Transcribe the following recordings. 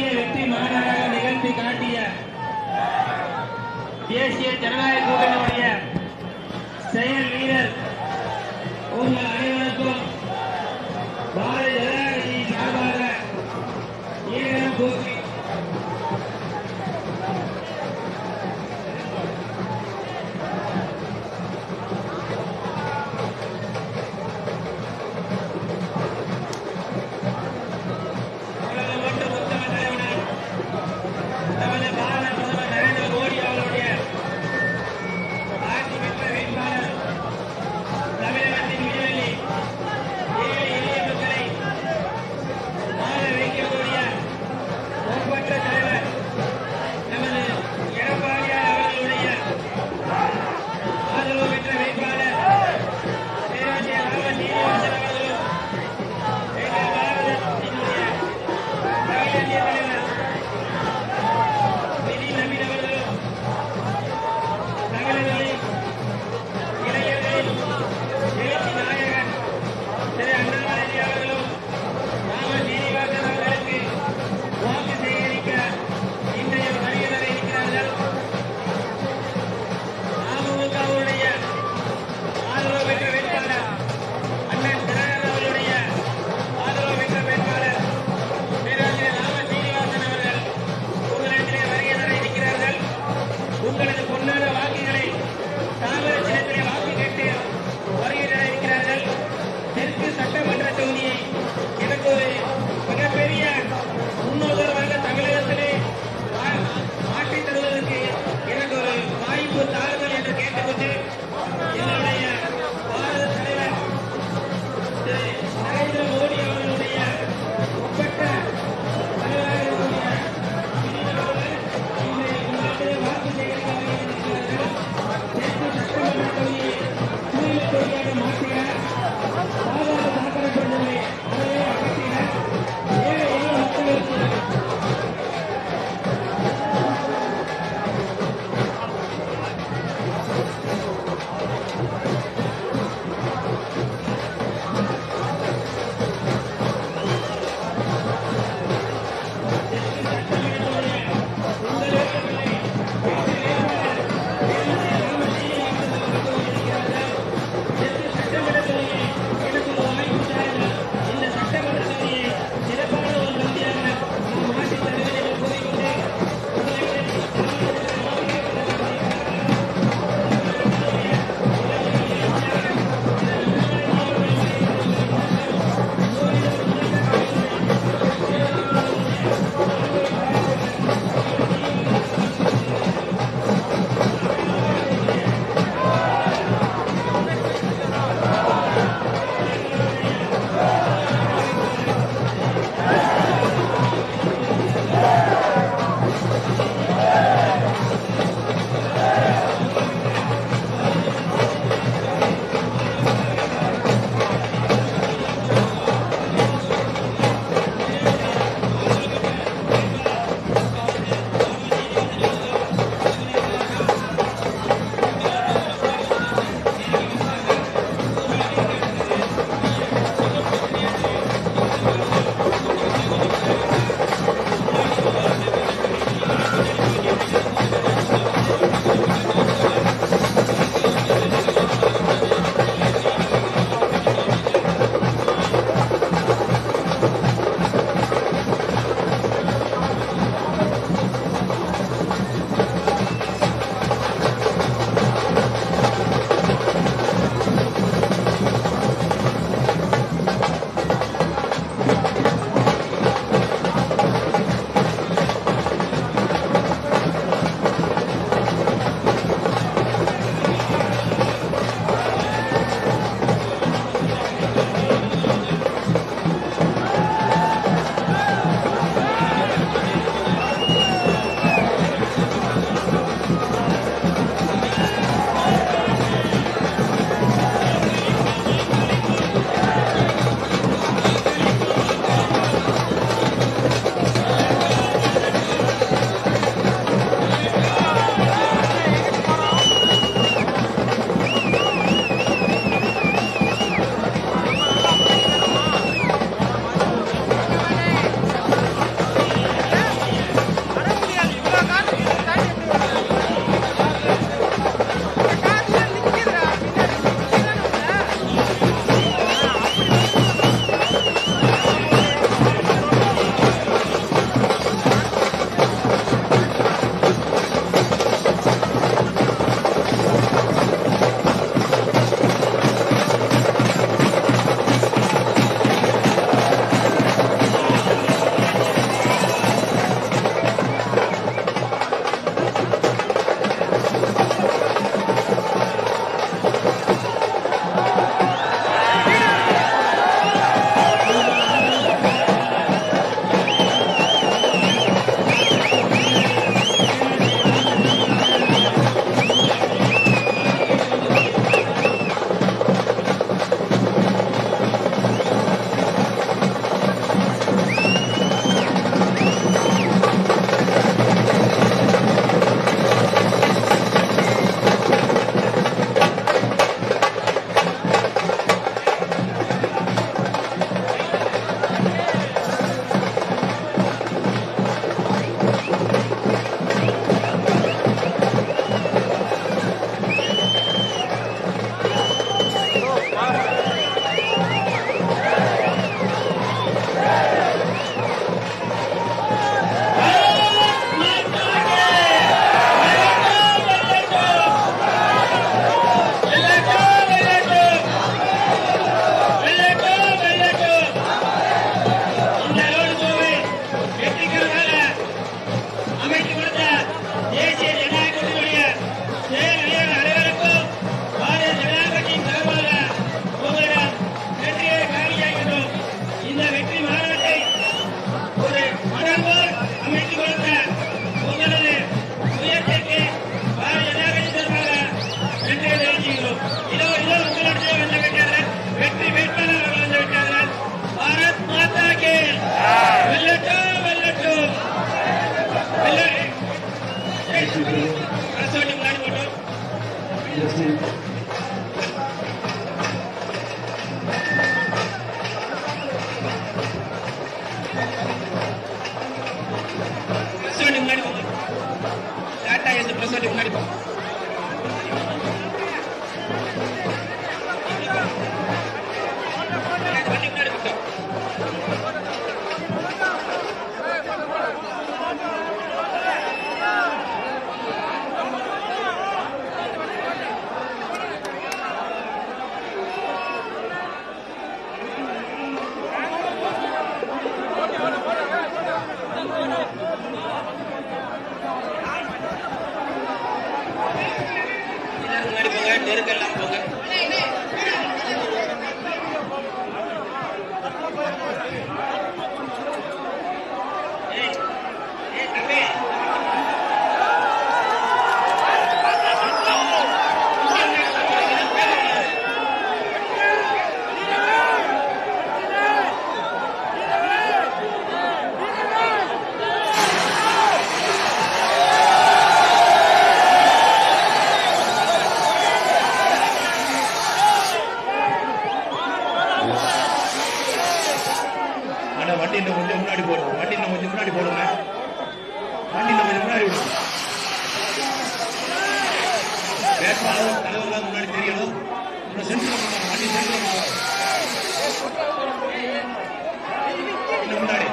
மிகப்பெரிய வெற்றி மாநாடாக நிகழ்த்தி காட்டிய தேசிய ஜனநாயக கூட்டணியுடைய செயல் வீரர் உங்கள் அனைவருக்கும் பாரதிய ஜனதா கட்சி சார்பாக ஈரம் கூப்பி வண்டி இன்னும் கொஞ்சம் முன்னாடி போடுங்க. வண்டி இன்னும் கொஞ்சம் முன்னாடி போடுங்க. வண்டி இன்னும் கொஞ்சம் முன்னாடி விடுங்க. வேட்பாளர் தலைவர்கள் முன்னாடி தெரியணும். இன்னும் சென்டர் பண்ணுவாங்க. வண்டி சென்டர் பண்ணுவாங்க. இன்னும் முன்னாடி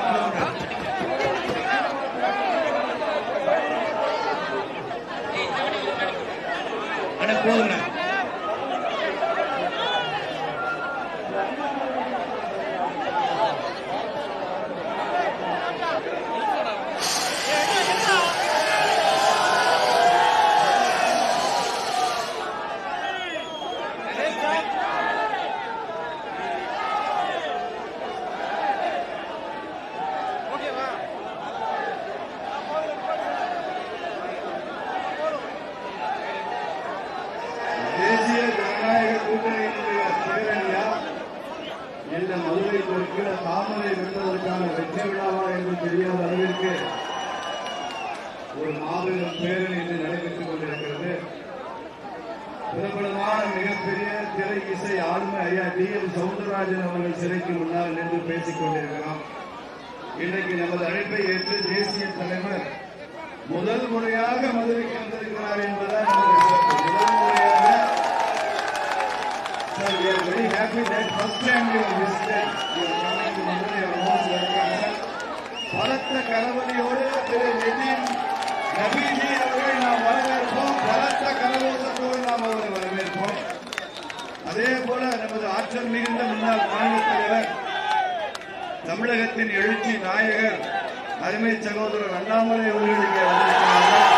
அட போதுங்க. இந்த மதுரை இருக்கிற தாமரை வென்றதற்கான வெற்றி விழாவா என்று தெரியாத அளவிற்கு ஒரு மாபெரும் பேரணி இன்று நடைபெற்றுக் கொண்டிருக்கிறது. பிரபலமான மிகப்பெரிய திரை இசை ஆளுமை ஐயா DM சவுந்தரராஜன் அவர்கள் சிறைக்கு முன்னால் நின்று பேசிக் கொண்டிருக்கிறோம். இன்றைக்கு நமது அழைப்பை ஏற்று தேசிய தலைவர் முதல் முறையாக மதுரைக்கு வந்திருக்கிறார் என்பதால் முதல் முறையாக Sir, we are very happy that first time you have visited. You are coming to Madurai, you are most welcome. பலத்த கரவொலியோடு திரு நிதின் நபீஜி அவர்களை நாம் வரவேற்போம். பலத்த கரகோஷத்தோடு நாம் அவரை வரவேற்போம். அதே போல நமது ஆற்றல் மிகுந்த முன்னாள் மாநில தலைவர், தமிழகத்தின் எழுச்சி நாயகர், அருமை சகோதரர் அண்ணாமலை அவர்கள் இங்கே வந்திருக்கிறார்கள்.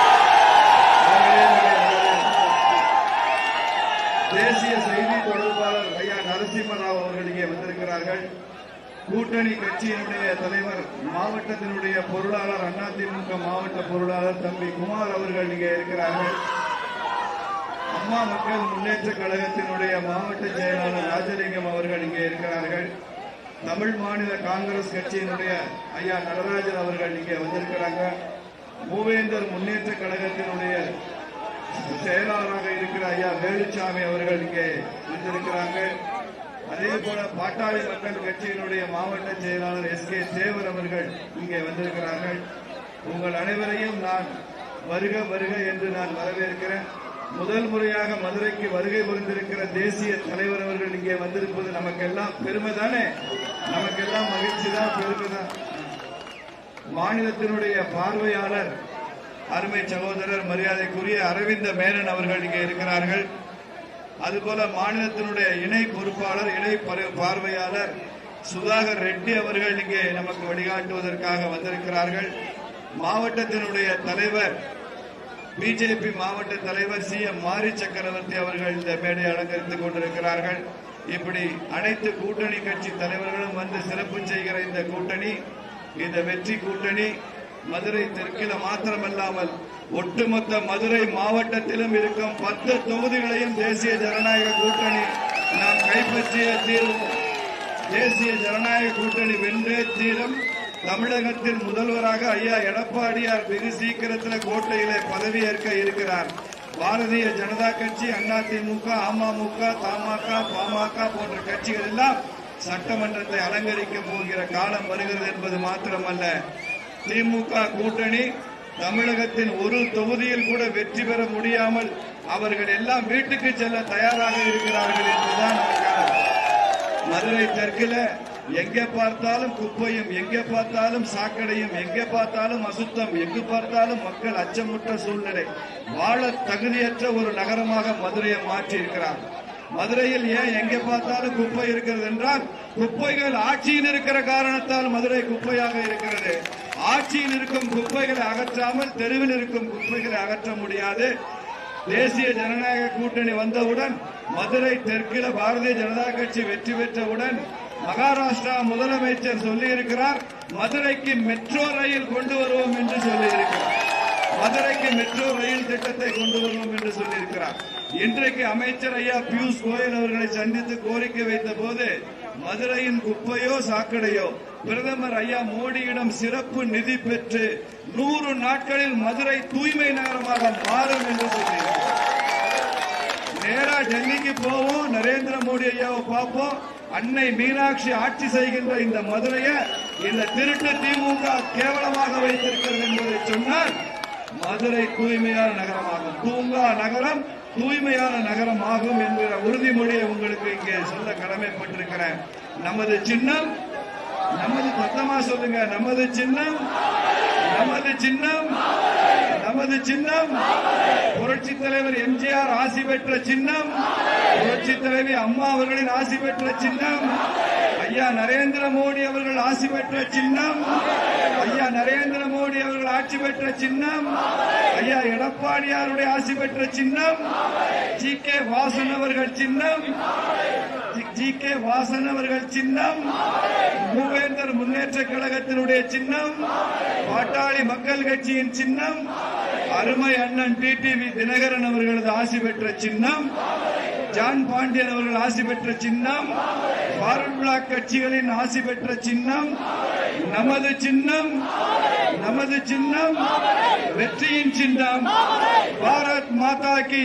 தேசிய செய்தி தொடர்பாளர் ஐயா நரசிம்மராவ் அவர்கள் இங்கே வந்திருக்கிறார்கள். கூட்டணி கட்சியினுடைய தலைவர், மாவட்டத்தினுடைய பொருளாளர், அதிமுக மாவட்ட பொருளாளர் தம்பி குமார் அவர்கள் இங்கே இருக்கிறார்கள். அம்மா மக்கள் முன்னேற்ற கழகத்தினுடைய மாவட்ட செயலாளர் ராஜலிங்கம் அவர்கள் இங்கே இருக்கிறார்கள். தமிழ் மாநில காங்கிரஸ் கட்சியினுடைய ஐயா நடராஜன் அவர்கள் இங்கே வந்திருக்கிறாங்க. மூவேந்தர் முன்னேற்ற கழகத்தினுடைய செயலாளராக இருக்கிற ஐயா வேலுச்சாமி அவர்கள் இங்கே வந்திருக்கிறாங்க. அதே போல பாட்டாளி மக்கள் கட்சியினுடைய மாவட்ட செயலாளர் SK தேவர் அவர்கள் இங்கே வந்திருக்கிறார்கள். உங்கள் அனைவரையும் நான் வருக வருக என்று நான் வரவேற்கிறேன். முதல் முறையாக மதுரைக்கு வருகை புரிந்திருக்கிற தேசிய தலைவர் அவர்கள் இங்கே வந்திருப்பது நமக்கெல்லாம் பெருமை தானே, நமக்கெல்லாம் மகிழ்ச்சி தான், பெருமை தான். மாநிலத்தினுடைய பார்வையாளர் அருமை சகோதரர் மரியாதைக்குரிய அரவிந்த மேனன் அவர்கள் இங்கே இருக்கிறார்கள். அதுபோல மாநிலத்தினுடைய இணை பொறுப்பாளர், இணை பார்வையாளர் சுதாகர் ரெட்டி அவர்கள் இங்கே நமக்கு வழிகாட்டுவதற்காக வந்திருக்கிறார்கள். மாவட்டத்தினுடைய தலைவர், பிஜேபி மாவட்ட தலைவர் CM மாரி சக்கரவர்த்தி அவர்கள் இந்த மேடை அலங்கரித்துக் கொண்டிருக்கிறார்கள். இப்படி அனைத்து கூட்டணி கட்சி தலைவர்களும் வந்து சிறப்பு செய்கிற இந்த கூட்டணி, இந்த வெற்றி கூட்டணி மதுரை தெற்கில மாத்திரமல்லாமல் ஒட்டுமொத்த மதுரை மாவட்டத்திலும் இருக்கும் 10 தொகுதிகளையும் தேசிய ஜனநாயக கூட்டணி நாம் கைப்பற்றிய தீர்வு. தேசிய ஜனநாயக கூட்டணி வென்றே தீரும். தமிழகத்தின் முதல்வராக ஐயா எடப்பாடியார் வெகு சீக்கிரத்தில் கோட்டையிலே பதவியேற்க இருக்கிறார். பாரதிய ஜனதா கட்சி, அதிமுக, அமமுக, தமாக, பாமக போன்ற கட்சிகள் எல்லாம் சட்டமன்றத்தை அலங்கரிக்க போகிற காலம் வருகிறது என்பது மாத்திரமல்ல, திமுக கூட்டணி தமிழகத்தின் ஒரு தொகுதியில் கூட வெற்றி பெற முடியாமல் அவர்கள் எல்லாம் வீட்டுக்கு செல்ல தயாராக இருக்கிறார்கள் என்றுதான் மதுரை தெற்கில எங்கே பார்த்தாலும் குப்பையும், எங்கே பார்த்தாலும் சாக்கடையும், எங்கே பார்த்தாலும் அசுத்தம், எங்கு பார்த்தாலும் மக்கள் அச்சமுற்ற சூழ்நிலை, வாழ தகுதியற்ற ஒரு நகரமாக மதுரையை மாற்றி இருக்கிறார். மதுரையில் ஏன் எங்கே பார்த்தாலும் குப்பை இருக்கிறது என்றால், குப்பைகள் ஆட்சியில் இருக்கிற காரணத்தால் மதுரை குப்பையாக இருக்கிறது. ஆட்சியில் இருக்கும் குப்பைகளை அகற்றாமல் தெருவில் இருக்கும் குப்பைகளை அகற்ற முடியாது. தேசிய ஜனநாயக கூட்டணி வந்தவுடன் மதுரை தெற்கில பாரதிய ஜனதா கட்சி வெற்றி பெற்றவுடன் மகாராஷ்டிரா முதலமைச்சர் சொல்லியிருக்கிறார், மதுரைக்கு மெட்ரோ ரயில் கொண்டு வருவோம் என்று சொல்லியிருக்கிறார். மதுரைக்கு மெட்ரோ ரயில் திட்டத்தை கொண்டு வருவோம் என்று சொல்லியிருக்கிறார். இன்றைக்கு அமைச்சர் ஐயா பியூஷ் கோயல் அவர்களை சந்தித்து கோரிக்கை வைத்த போது, மதுரையின் குப்பையோ சாக்கடையோ பிரதமர் ஐயா மோடியிடம் சிறப்பு நிதி பெற்று 100 நாட்களில் மதுரை தூய்மை நகரமாக மாறும் என்று சொல்லியிருக்கிறார். நேரா டெல்லிக்கு போவோம், நரேந்திர மோடி ஐயாவை பார்ப்போம். அன்னை மீனாட்சி ஆட்சி செய்கின்ற இந்த மதுரையை இந்த திருட்டு திமுக கேவலமாக வைத்திருக்கிறது என்பதை சொன்னால், மதுரை தூய்மையான நகரமாகும், தூங்கா நகரம் தூய்மையான நகரமாகும் என்கிற உறுதிமொழியை உங்களுக்கு இங்கே சொல்ல கடமைப்பட்டிருக்கிறேன். நமது சின்னம், நமது சத்தமா சொல்லுங்க, நமது சின்னம், நமது சின்னம், நமது சின்னம் புரட்சி தலைவர் எம்ஜிஆர் ஆசி பெற்ற சின்னம், புரட்சி தலைவி அம்மா அவர்களின் ஆசி பெற்ற சின்னம், ஐயா நரேந்திர மோடி அவர்கள் ஆசி பெற்ற சின்னம், ஐயா நரேந்திர மோடி அவர்கள் ஆட்சி பெற்ற சின்னம், ஐயா எடப்பாடியாருடைய ஆசி பெற்ற சின்னம், ஜி.கே. வாசன் அவர்கள் சின்னம், ஜி.கே. வாசன் அவர்கள் சின்னம், மூவேந்தர் முன்னேற்ற கழகத்தினுடைய சின்னம், பாட்டாளி மக்கள் கட்சியின் சின்னம், அருமை அண்ணன் டிடிவி தினகரன் அவர்களது ஆசி பெற்ற சின்னம், ஜான் பாண்டியன் அவர்கள் ஆசி பெற்ற சின்னம், ஃபார்வர்ட் பிளாக் கட்சிகளின் ஆசி பெற்ற சின்னம், நமது சின்னம், நமது சின்னம், வெற்றியின் சின்னம். பாரத் மாதா கி,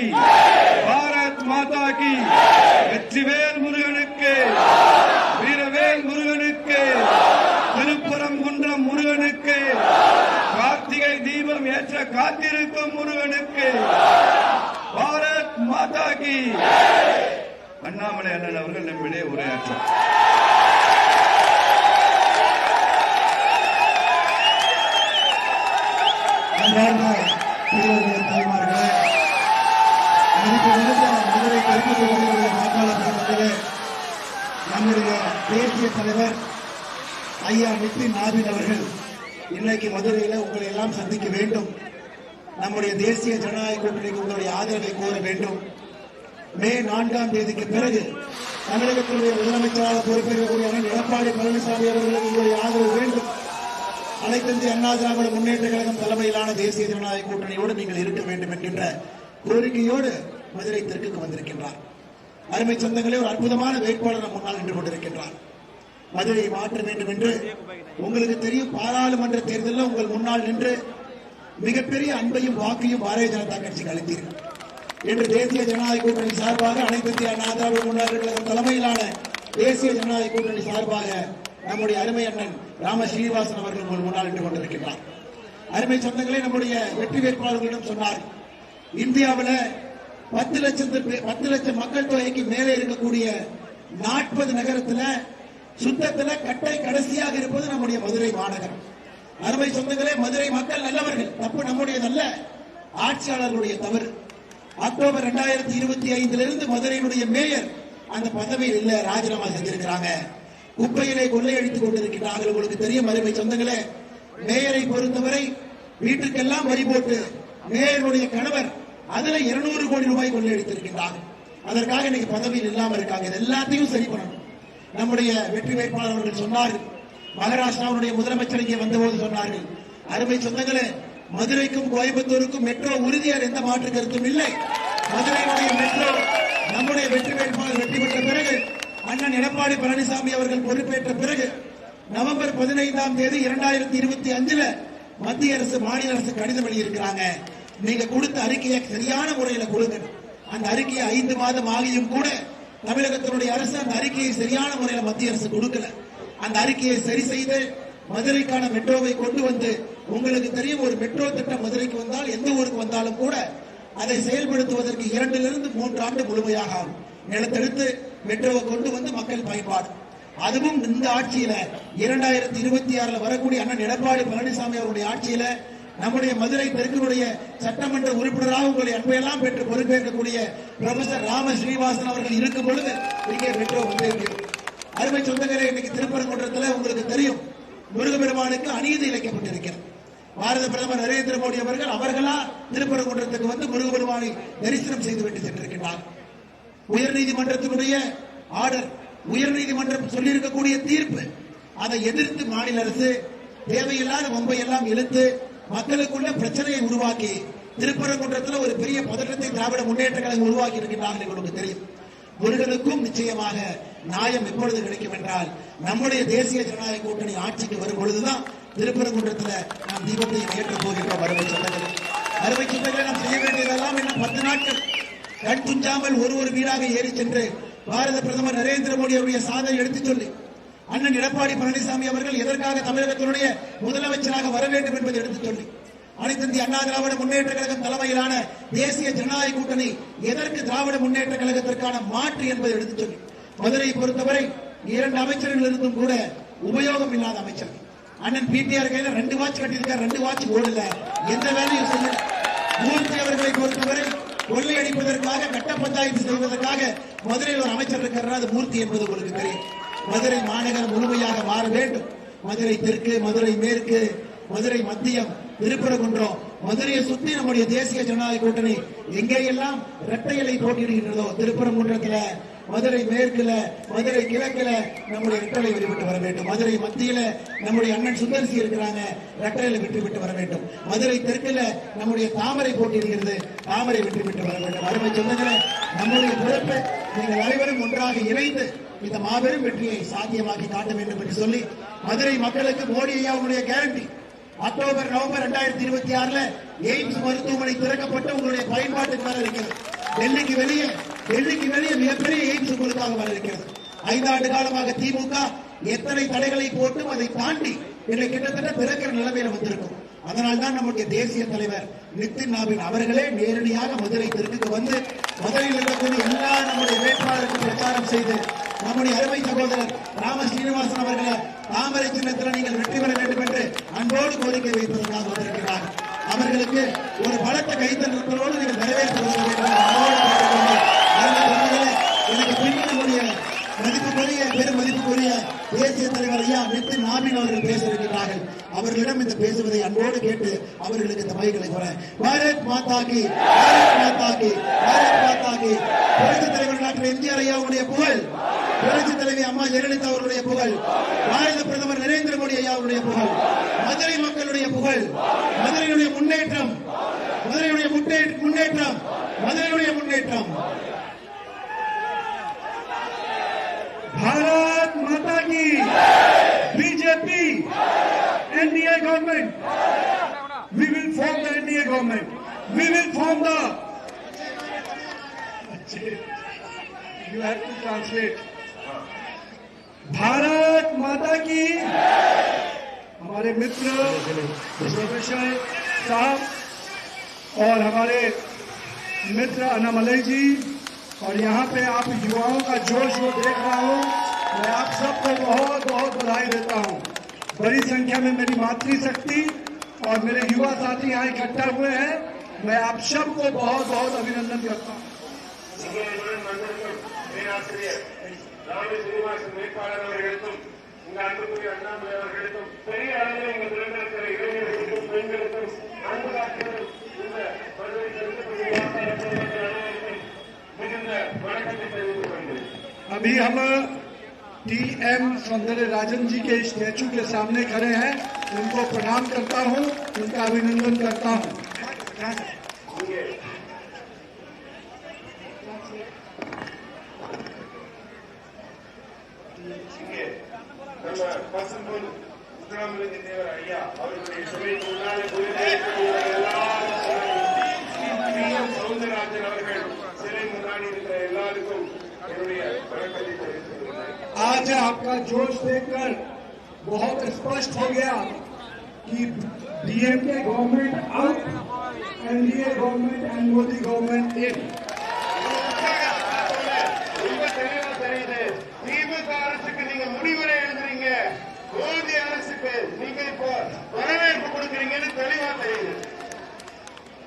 பாரத் மாதா கி. வெற்றிவேல் முருகனுக்கு, வீரவேல் முருகனுக்கு, திருப்பரங்குன்றம் முருகனுக்கு, கார்த்திகை தீபம் ஏற்ற காத்திருக்கும் முருகனுக்கு, பாரத் மாதா கி. அண்ணாமலை அண்ணன் அவர்கள் நம்மிடையே உரையாற்றார். தாய்மார்களே, மதுரை தெற்கு தொகுதியுடைய வாக்காளர் சங்கத்திலே நம்முடைய தேசிய தலைவர் ஐயா நிதின் நாபின் அவர்கள் இன்னைக்கு மதுரையில் உங்களை எல்லாம் சந்திக்க வேண்டும். நம்முடைய தேசிய ஜனநாயக கூட்டணிக்கு உங்களுடைய ஆதரவை கோர வேண்டும். மே 4ஆம் தேதிக்கு பிறகு தமிழகத்தினுடைய முதலமைச்சராக பொறுப்பேற்கக்கூடிய எடப்பாடி பழனிசாமி அவர்களுக்கு உங்களுடைய ஆதரவு வேண்டும். அனைத்து இந்திய அண்ணா திராவிட முன்னேற்ற கழகம் தலைமையிலான தேசிய ஜனநாயக கூட்டணியோடு நீங்கள் இருக்க வேண்டும் என்கின்ற கோரிக்கையோடு மதுரை தெற்குக்கு வந்திருக்கின்றார். அருமை சொந்தங்களே, ஒரு அற்புதமான வேட்பாளர் முன்னால் நின்று கொண்டிருக்கின்றார். மதுரையை மாற்ற வேண்டும் என்று உங்களுக்கு தெரியும். பாராளுமன்ற தேர்தலில் உங்கள் முன்னால் நின்று மிகப்பெரிய அன்பையும் வாக்கையும் பாரதிய ஜனதா கட்சிக்கு அளித்தீர்கள். இன்று தேசிய ஜனநாயக கூட்டணி சார்பாக அனைத்து இந்திய அண்ணா திராவிட முன்னேற்ற கழகம் தலைமையிலான தேசிய ஜனநாயக கூட்டணி சார்பாக நம்முடைய அருமை அண்ணன் ராம ஸ்ரீனிவாசன் அவர்கள் உங்கள் முன்னால் நின்று கொண்டிருக்கின்றார். அருமை சொந்தங்களே, நம்முடைய வெற்றி வேட்பாளர்களிடம் சொன்னார், இந்தியாவில் 10 லட்சம் மக்கள் தொகைக்கு மேலே இருக்கக்கூடிய 40 நகரத்தில் சுத்தத்தில் கட்டை கடைசியாக இருப்பது நம்முடைய மதுரை மாநகரம். அருமை சொந்தங்களே, மதுரை மக்கள் நல்லவர்கள், தப்பு நம்முடையதல்ல, ஆட்சியாளர்களுடைய தவறு. அக்டோபர் 2025 மதுரையினுடைய மேயர் அந்த பதவியில் இல்ல, ராஜினாமா செஞ்சிருக்கிறாங்க. குப்பையிலே கொள்ளையடித்துக் கொண்டிருக்கிறார்கள். உங்களுக்கு தெரியும் அருமை சொந்தங்களே, மேயரை பொறுத்தவரை வீட்டுக்கெல்லாம் வரி போட்டு மேயருடைய கணவர் அதுல 200 கோடி ரூபாய் கொள்ளையடித்திருக்கிறார்கள். அதற்காக இன்னைக்கு பதவியில் இல்லாம இருக்காங்க. இது எல்லாத்தையும் சரி பண்ணணும். நம்முடைய வெற்றி வேட்பாளர் அவர்கள் சொன்னார்கள், மகாராஷ்டிராவுடைய முதலமைச்சர் இங்கே வந்தபோது சொன்னார்கள், அருமை சொந்தங்களே, மதுரைக்கும் கோயம்புத்தூருக்கும் மெட்ரோ உறுதியாக எந்த மாற்று கருத்தும் இல்லை. மதுரையினுடைய மெட்ரோ நம்முடைய வெற்றி வேட்பாளர் வெற்றி பெற்ற பிறகு, அண்ணன் எடப்பாடி பழனிசாமி அவர்கள் பொறுப்பேற்ற பிறகு நவம்பர் 15ஆம் தேதி 2025 மத்திய அரசு மாநில அரசு கடிதம் எழுதியிருக்கிறாங்க. நீங்க கொடுத்த அறிக்கையை சரியான முறையில கொடுங்க. அந்த அறிக்கையை 5 மாதம் ஆகியும் கூட தமிழகத்தினுடைய அரசு அந்த அறிக்கையை சரியான முறையில் மத்திய அரசு கொடுக்கல. அந்த அறிக்கையை சரி செய்து மதுரைக்கான மெட்ரோவை கொண்டு வந்து உங்களுக்கு தெரியும், ஒரு மெட்ரோ திட்டம் மதுரைக்கு வந்தால் எந்த ஊருக்கு வந்தாலும் கூட அதை செயல்படுத்துவதற்கு 2 to 3 ஆண்டு முழுமையாக ஆகும். நிலத்தெடுத்து மெட்ரோவை கொண்டு வந்து மக்கள் பயன்பாடு. அதுவும் இந்த ஆட்சியில 2026 வரக்கூடிய அண்ணன் எடப்பாடி பழனிசாமி அவருடைய ஆட்சியில நம்முடைய மதுரை தெற்கினுடைய சட்டமன்ற உறுப்பினராக உங்களை அன்பையெல்லாம் பெற்று பொறுப்பேற்கக்கூடிய ப்ரொஃபசர் ராம ஸ்ரீனிவாசன் அவர்கள் இருக்கும் பொழுது இங்கே மெட்ரோ வந்திருக்கிறது. அருமை சொந்தங்களே, இன்னைக்கு திருப்பரங்குன்றத்தில் உங்களுக்கு தெரியும், முருகப்பெருமானுக்கு அநீதி இழைக்கப்பட்டிருக்கிறது. பாரத பிரதமர் நரேந்திர மோடி அவர்களா திருப்பரங்குன்றத்துக்கு வந்து முருகப்பெருமானை தரிசனம் செய்துவிட்டு சென்றிருக்கிறார். உயர்நீதிமன்றத்தினுடைய ஆர்டர், உயர்நீதிமன்றம் சொல்லியிருக்கக்கூடிய தீர்ப்பு, அதை எதிர்த்து மாநில அரசு தேவையில்லாத வம்பை எல்லாம் இழுத்து மக்களுக்குள்ள பிரச்சனையை உருவாக்கி திருப்பரங்குன்றத்தில் ஒரு பெரிய பதற்றத்தை திராவிட முன்னேற்ற கழகம் உருவாக்கி இருக்கின்றார்கள். உங்களுக்கு தெரியும். முருகனுக்கும் நிச்சயமாக நியாயம் எப்பொழுது கிடைக்கும் என்றால் நம்முடைய தேசிய ஜனநாயக கூட்டணி ஆட்சிக்கு வரும் பொழுதுதான் திருப்பரங்குன்றத்தில் நாம் தீபத்தை ஏற்றப் போகின்றோம். அறுவை சொந்தங்களை நாம் செய்ய வேண்டியதெல்லாம் இன்னும் 10 நாட்கள். கண் துஞ்சாமல் ஒரு வீடாக ஏறி சென்று பாரத பிரதமர் நரேந்திர மோடி அவருடைய சாதனை எடுத்துச் சொல்லி அண்ணன் எடப்பாடி பழனிசாமி அவர்கள் எதற்காக தமிழகத்தினுடைய முதலமைச்சராக வர வேண்டும் என்பதை எடுத்துச் சொல்லி அனைத்து இந்திய அண்ணா திராவிட முன்னேற்ற கழகம் தலைமையிலான தேசிய ஜனநாயக கூட்டணி எதற்கு திராவிட முன்னேற்ற கழகத்திற்கான மாற்று என்பதை எடுத்துச் சொல்லி மதுரையை பொறுத்தவரை 2 அமைச்சர்கள் இருந்தும் கூட உபயோகம் இல்லாத அமைச்சர். அண்ணன் பிடிஆர் கையில 2 வாட்ச் கட்டியிருக்கார், 2 வாட்ச் ஓடல, எந்த வேலையும் செய்யல. மூர்த்தி அவர்களை பொறுத்தவரை கொள்ளையடிப்பதற்காக கட்ட பஞ்சாயத்து செய்வதற்காக மதுரையில் ஒரு அமைச்சர் இருக்கிறார், அது மூர்த்தி என்பது உங்களுக்கு தெரியும். மதுரை மாநகரம் முழுமையாக மாற வேண்டும். மதுரை தெற்கு, மதுரை மேற்கு, மதுரை மத்தியம், திருப்பரங்குன்றம், மதுரையை சுற்றி நம்முடைய தேசிய ஜனநாயக கூட்டணி எங்கேயெல்லாம் இரட்டை இலை போட்டியிடுகின்றதோ திருப்பரங்குன்றத்தில், மதுரை மேற்குல, மதுரை கிழக்குல நம்முடைய இரட்டை விட்டு வர வேண்டும். மதுரை மத்தியில நம்முடைய அண்ணன் சுந்தர்சி இருக்கிறாங்க, இரட்டையில விட்டு வர வேண்டும். மதுரை தெற்குல நம்முடைய தாமரை போட்டியிடுகிறது, தாமரை விட்டு வர வேண்டும். அருமை சொந்தங்களே, நம்முடைய பொறுப்பு நீங்கள் அனைவரும் ஒன்றாக இணைந்து இந்த மாபெரும் வெற்றியை சாத்தியமாக்கி காட்ட வேண்டும் என்று சொல்லி மதுரை மக்களுக்கு மோடி ஐயாவுடைய கேரண்டி அக்டோபர் நவம்பர் 2026 எய்ம்ஸ் மருத்துவமனை திறக்கப்பட்டு உங்களுடைய பயன்பாட்டுக்கு வர இருக்கிறது. டெல்லிக்கு வெளியே மிகப்பெரிய எய்ம்ஸ் உங்களுக்காக வர இருக்கிறது. 5 ஆண்டு காலமாக திமுக எத்தனை தடைகளை போட்டும் அதை தாண்டி இன்றைக்கு கிட்டத்தட்ட பிறக்கிற நிலைமையில வந்திருக்கும். அதனால்தான் நம்முடைய தேசிய தலைவர் நிதின் நாபின் அவர்களே நேரடியாக மதுரை தெற்குக்கு வந்து மதுரையில் இருக்கக்கூடிய எல்லா நம்முடைய வேட்பாளருக்கு பிரச்சாரம் செய்து நம்முடைய அருமை சகோதரர் ராம ஸ்ரீனிவாசன் அவர்களை தாமரை சின்னத்தில் நீங்கள் வெற்றி பெற வேண்டும் என்று அன்போடு கோரிக்கை வைப்பதற்காக வந்திருக்கிறார். அவர்களுக்கு ஒரு பலத்த கைத்தறோடு நீங்கள் நிறைவேற்ற எனக்கு பின் நம்முடைய மதிப்புக்குரிய பெரும் மதிப்புக்குரிய தேசிய தலைவர் ஐயா நிதின் நாபின் அவர்கள் பேச இருக்கிறார்கள். அவர்களிடம் இந்த பேசுவதை அன்போடு கேட்டு அவர்களுக்கு இந்த மைகளை வர பாரத் மாதா கி, பாரத் மாதா கி, பாரத் மாதா கி. புரட்சித் தலைவர் டாக்டர் எம்ஜிஆர் ஐயாவுடைய புகழ், புரட்சித் தலைவி அம்மா ஜெயலலிதா அவர்களுடைய புகழ், பாரத பிரதமர் நரேந்திர மோடி ஐயாவுடைய புகழ், மதுரை மக்களுடைய புகழ், மதுரையுடைய முன்னேற்றம், மதுரையுடைய முன்னேற்றம், மதுரையுடைய முன்னேற்றம். भारत माता की, BJP, NDA government, we will form the NDA government, we will form the, you have to translate. Bharat माता की, हमारे मित्र प्रोफेसर साहब और हमारे मित्र अन्नामलई जी, और यहाँ पे आप युवाओं का जोश जो देख रहा हूँ, मैं आप सबको बहुत बहुत बधाई देता हूँ. बड़ी संख्या में मेरी मातृशक्ति और मेरे युवा साथी यहाँ इकट्ठा हुए हैं. मैं आप सबको बहुत बहुत अभिनंदन करता हूँ. பேராசிரியர் ராம ஸ்ரீனிவாசன் வேட்பாளர் அவர்களுக்கும் இந்த அன்புக்குரிய அண்ணாமலை அவர்களுக்கும் பெரிய அளவில் இங்கு திறந்திருக்கிற இளைஞர்களுக்கும் பெண்களுக்கும் அன்பு காட்டுவதும் இந்த மதுரை மிகுந்த வணக்கத்தை தெரிவித்துக் கொண்டேன். अभी हम टीएम सौंदर्य राजन जी के स्टैचू के सामने खड़े हैं. उनको प्रणाम करता हूँ, उनका अभिनंदन करता हूँ. நம்ம பசும்பொன் முத்துராமலிங்க தேவர் ஐயா அவர்களுடைய சபைக்கு முன்னாலே சவுந்தரராஜன் அவர்கள் சிலை முன்னாடி இருக்கிற எல்லாருக்கும் என்னுடைய வணக்கத்தை தெரிவித்துக் आज आपका जोश देखकर बहुत स्पष्ट हो गया कि DMK government out, NDA government and Modi government in. ரொம்ப தெளிவா தெரியுது. திமுக அரசுக்கு நீங்க முடிவுரை எழுதுறீங்க, மோடி அரசுக்கு நீங்க இப்போ வரவேற்பு கொடுக்கறீங்கன்னு தெளிவா தெரியுது.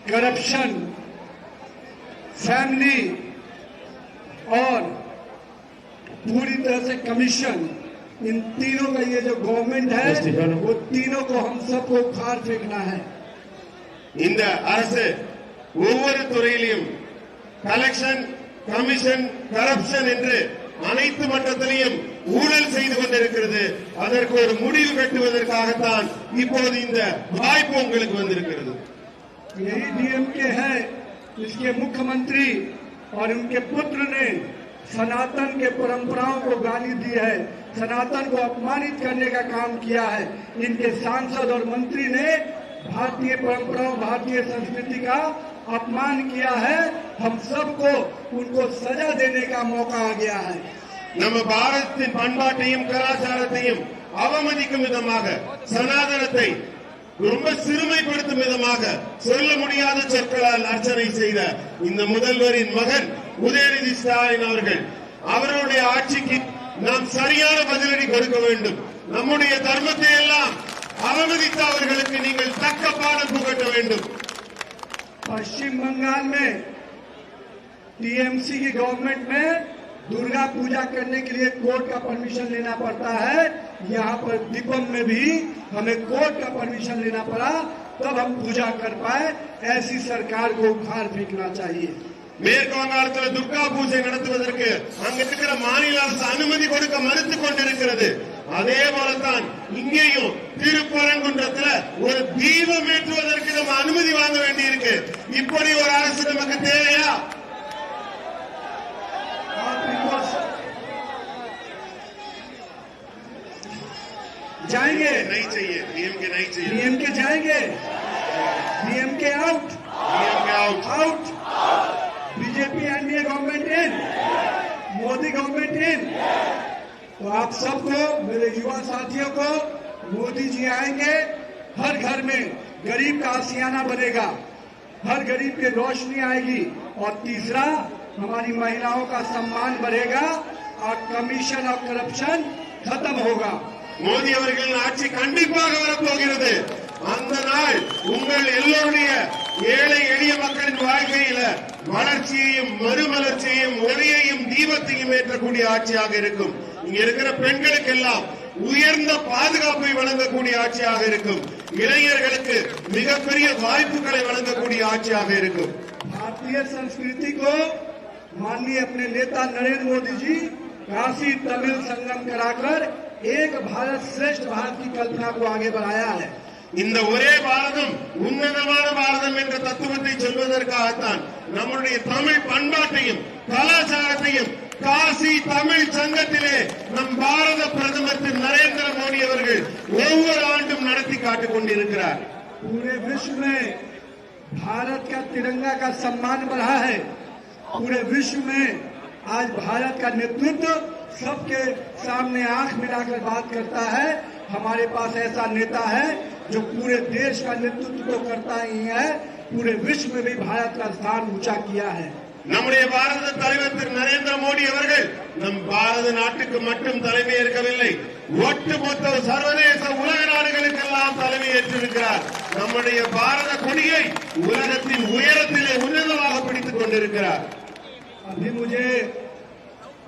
करप्शन, फैमिली और पूरी तरह से कमीशन, इन तीनों का ये जो गवर्नमेंट है वो तीनों को हम सबको उखाड़ फेंकना है। இந்த அரசு ஒவ்வொரு துறையிலும் கலெக்ஷன், கமிஷன், கரப்ஷன் என்று அனைத்து மட்டத்திலையும் ஊழல் செய்து கொண்டிருக்கிறது. அதற்கு ஒரு முடிவு கட்டுவதற்காகத்தான் இப்போது இந்த வாய்ப்பு உங்களுக்கு வந்திருக்கிறது. यही डीएमके है, इसके मुख्यमंत्री और उनके पुत्र ने सनातन के परंपराओं को गाली दी है, सनातन को अपमानित करने का काम किया है। इनके सांसद और मंत्री ने भारतीय परंपराओं, भारतीय संस्कृति का अपमान किया है। हम सबको उनको सजा देने का मौका आ गया है। நம்ம பாரதத்தின் பண்பாட்டையும் கலாச்சாரத்தையும் அவமதிக்கும் விதமாக, சனாதனத்தை ரொம்ப சிறுமைப்படுத்தும் விதமாக சொல்ல முடியாத சொற்களால் அர்ச்சனை செய்த இந்த முதல்வரின் மகன் உதயநிதி ஸ்டாலின் அவர்களுடைய ஆட்சிக்கு நாம் சரியான பதிலடி கொடுக்க வேண்டும். நம்முடைய தர்மத்தை எல்லாம் அவமதித்த அவர்களுக்கு நீங்கள் தக்க பாடம் புகட்ட வேண்டும். पश्चिम बंगाल में टीएमसी की गवर्नमेंट में दुर्गा पूजा करने के लिए कोर्ट का परमिशन लेना पड़ता है। यहाँ पर दीपम में भी हमें कोर्ट का परमिशन लेना पड़ा, तब हम पूजा कर पाए। ऐसी सरकार को उखाड़ फेंकना चाहिए। மேற்கு வங்காளத்தில் துர்கா பூஜை நடத்துவதற்கு அங்க இருக்கிற மாநில அரசு அனுமதி கொடுக்க மறுத்துக் கொண்டிருக்கிறது. அதே போலத்தான் இங்கேயும் திருப்பரங்குன்றத்தில் ஒரு தீபம் ஏற்றுவதற்கு நம்ம அனுமதி வாங்க வேண்டியிருக்கு. இப்படி ஒரு அரசு நமக்கு தேவையா? जाएंगे नहीं चाहिए, डीएमके नहीं चाहिए, डीएमके जाएंगे, DMK out, DMK out, out, BJP NDA government in, Modi government in. तो आप सबको, मेरे युवा साथियों को, मोदी जी आएंगे, हर घर में गरीब का आशियाना बनेगा, हर गरीब की रोशनी आएगी, और तीसरा हमारी महिलाओं का सम्मान बढ़ेगा और कमीशन और करप्शन खत्म होगा। மோடி அவர்களின் ஆட்சி கண்டிப்பாக வரப்போகிறது. அந்த நாள் உங்கள் எல்லோருடைய ஏழை எளிய மக்களின் வாழ்க்கையில வளர்ச்சியையும், மறுமலர்ச்சியையும், ஒளியையும், தீபத்தையும் ஏற்றக்கூடிய ஆட்சியாக இருக்கும். இங்க இருக்கிற பெண்களுக்கெல்லாம் உயர்ந்த பாதுகாப்பை வழங்கக்கூடிய ஆட்சியாக இருக்கும். இளைஞர்களுக்கு மிகப்பெரிய வாய்ப்புகளை வழங்கக்கூடிய ஆட்சியாக இருக்கும். भारतीय संस्कृति को माननीय अपने नेता नरेंद्र मोदी जी काशी तमिल संगम कराकर एक भारत श्रेष्ठ भारत की कल्पना को आगे बढ़ाया है। இந்த ஒரே பாரதம், உன்னதமான பாரதம் என்ற தத்துவத்தை சொல்வதற்காகத்தான் நம்முடைய தமிழ் பண்பாட்டையும் கலாச்சாரத்தையும் காசி தமிழ் சங்கத்திலே நம் பாரத பிரதமர் திரு நரேந்திர மோடி அவர்கள் ஒவ்வொரு ஆண்டும் நடத்தி காட்டிக் கொண்டிருக்கிறார். पूरे विश्व में भारत का तिरंगा का सम्मान बढ़ा है। पूरे विश्व में आज भारत का नेतृत्व सबके सामने आंख मिलाकर बात करता है। हमारे पास ऐसा नेता है जो पूरे देश का नेतृत्व तो करता ही है, पूरे विश्व में भी भारत का स्थान ऊंचा किया है। நம்முடைய பாரத தலைவர் திரு நரேந்திர மோடி அவர்கள் நம் பாரத நாட்டுக்கு மட்டும் தலைமை ஏற்கவில்லை, ஒட்டுமொத்த சர்வதேச உலக நாடுகளுக்கெல்லாம் தலைமை ஏற்றிருக்கிறார். நம்முடைய பாரத கொடியை உலகத்தின் உயரத்திலே உன்னதமாக பிடித்துக் கொண்டிருக்கிறார். अभी मुझे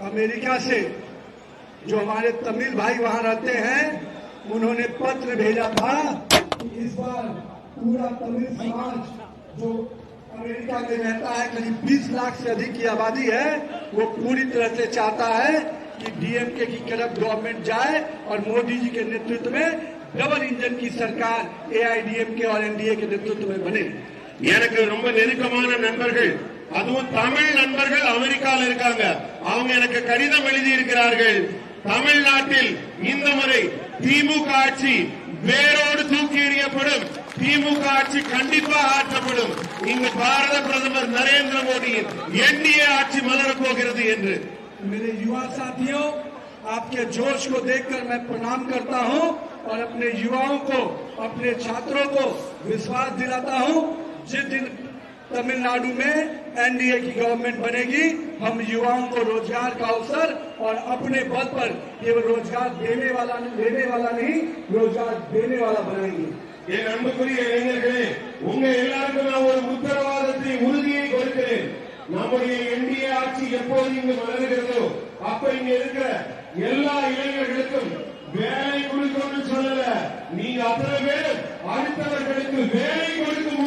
अमेरिका से जो हमारे तमिल भाई वहां रहते हैं, उन्होंने पत्र भेजा था कि इस बार पूरा तमिल समाज जो अमेरिका में रहता है, करीब 20 लाख से अधिक की आबादी है, वो पूरी तरह से चाहता है कि डीएमके की करप्ट गवर्नमेंट जाए और मोदी जी के नेतृत्व में डबल इंजन की सरकार एआईडीएमके और एनडीए के नेतृत्व में बने। எனக்கு ரொம்ப நெருக்கமான நண்பர்கள், அதுவும் தமிழ் நண்பர்கள் அமெரிக்காவில் இருக்காங்க. அவங்க எனக்கு கடிதம் எழுதி இருக்கிறார்கள். தமிழ்நாட்டில் இந்த முறை திமுக ஆட்சி வேரோடு தூக்கி எறியப்படும், திமுக ஆட்சி கண்டிப்பாக ஆற்றப்படும். இங்கு பாரத பிரதமர் நரேந்திர மோடியின் என்டிஏ ஆட்சி மலரப் போகிறது என்று. मेरे युवा साथियों, आपके जोश को देखकर मैं प्रणाम करता हूं और अपने युवाओं को अपने छात्रों को विश्वास दिलाता हूं, जिस दिन तमिलनाडु में एनडीए की गवर्नमेंट बनेगी, हम युवाओं को रोजगार का अवसर और अपने बल पर केवल रोजगार लेने वाला नहीं, रोजगार देने वाला बनाएंगे। என் அன்புக்குரிய இளைஞர்களே, உங்க எல்லாருக்கும் நான் ஒரு உத்தரவாதத்தை உறுதியை கொடுக்கிறேன். நம்முடைய என்டிஏ ஆட்சி எப்போது இங்கு மலர்கிறதோ அப்ப இங்க இருக்கிற எல்லா இளைஞர்களுக்கும் வேலை கொடுக்கணும்னு சொல்லல, நீங்க அத்தனை பேர் அடுத்தவர்களுக்கு வேலை கொடுக்கும்